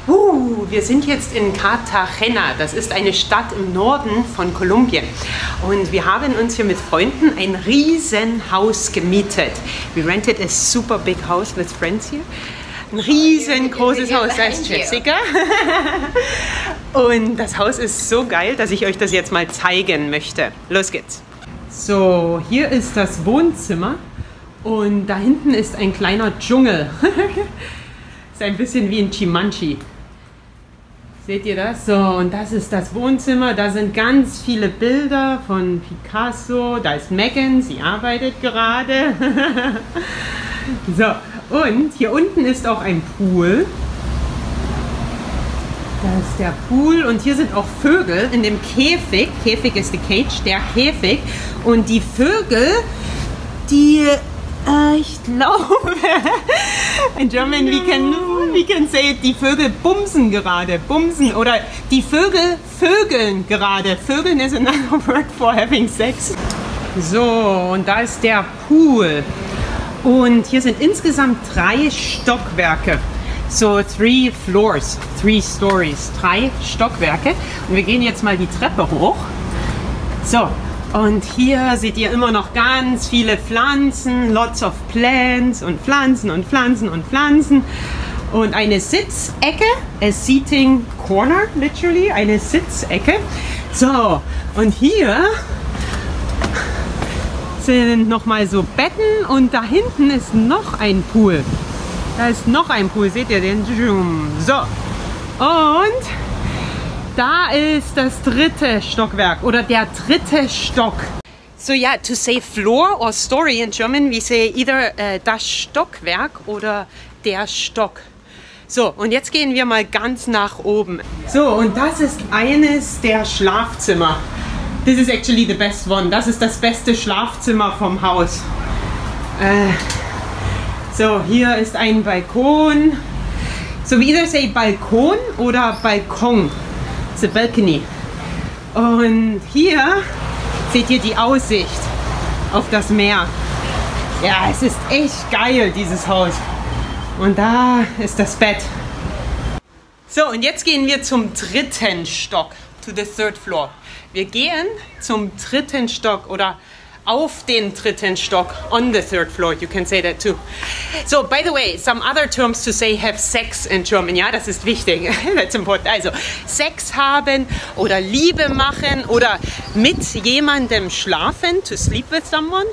Wir sind jetzt in Cartagena. Das ist eine Stadt im Norden von Kolumbien. Und wir haben uns hier mit Freunden ein Riesenhaus gemietet. We rented a super big house with friends here. Ein riesengroßes Haus, da ist Jessica. Und das Haus ist so geil, dass ich euch das jetzt mal zeigen möchte. Los geht's. So, hier ist das Wohnzimmer. Und da hinten ist ein kleiner Dschungel. Ist ein bisschen wie in Chimanchi. Seht ihr das? So, und das ist das Wohnzimmer. Da sind ganz viele Bilder von Picasso. Da ist Megan, sie arbeitet gerade. So, und hier unten ist auch ein Pool. Da ist der Pool und hier sind auch Vögel in dem Käfig. Käfig ist the cage, der Käfig. Und die Vögel, die... ich glaube, in German we can say it, die Vögel bumsen gerade, bumsen, oder die Vögel vögeln gerade. Vögeln is another word for having sex. So, und da ist der Pool. Und hier sind insgesamt 3 Stockwerke. So 3 floors, 3 stories, 3 Stockwerke. Und wir gehen jetzt mal die Treppe hoch. So. Und hier seht ihr immer noch ganz viele Pflanzen, lots of plants und Pflanzen und Pflanzen und Pflanzen. Und eine Sitzecke, a seating corner, literally, eine Sitzecke. So, und hier sind nochmal so Betten und da hinten ist noch ein Pool. Da ist noch ein Pool, seht ihr den? So, und... da ist das 3. Stockwerk oder der 3. Stock. So yeah, to say floor or story in German, we say either das Stockwerk oder der Stock. So, und jetzt gehen wir mal ganz nach oben. So, und das ist eines der Schlafzimmer. This is actually the best one. Das ist das beste Schlafzimmer vom Haus. So, hier ist ein Balkon. So, we either say Balkon oder Balkon. The balcony. Und hier seht ihr die Aussicht auf das Meer. Ja, es ist echt geil, dieses Haus. Und da ist das Bett. So, und jetzt gehen wir zum 3. Stock, to the 3rd floor. Wir gehen zum 3. Stock oder auf den 3. Stock, on the 3rd floor, you can say that too. So, by the way, some other terms to say have sex in German, ja, das ist wichtig, that's important. Also, Sex haben oder Liebe machen oder mit jemandem schlafen, to sleep with someone,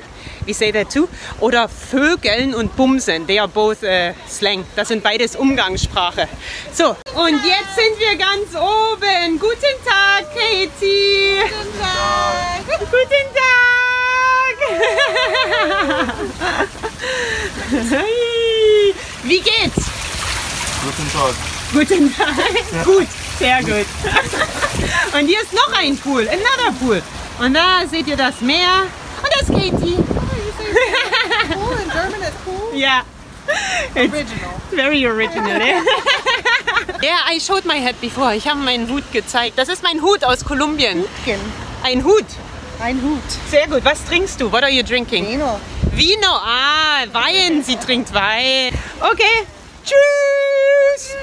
we say that too. Oder Vögeln und Bumsen, they are both slang, das sind beides Umgangssprache. So, und jetzt sind wir ganz oben. Guten Tag, Katie. Guten Tag. Guten Tag. Wie geht's? Guten Tag. Guten Tag. Ja. Gut, sehr gut. Und hier ist noch ein Pool, another Pool. Und da seht ihr das Meer. Und das ist Katie. Cool, in German it's cool? Ja. It's original. Very original, eh? Yeah, I showed my hat before. Ich habe meinen Hut gezeigt. Das ist mein Hut aus Kolumbien. Hutchen. Ein Hut. Ein Hut. Sehr gut. Was trinkst du? What are you drinking? Vino. Vino. Ah, Wein. Sie trinkt Wein. Okay. Tschüss.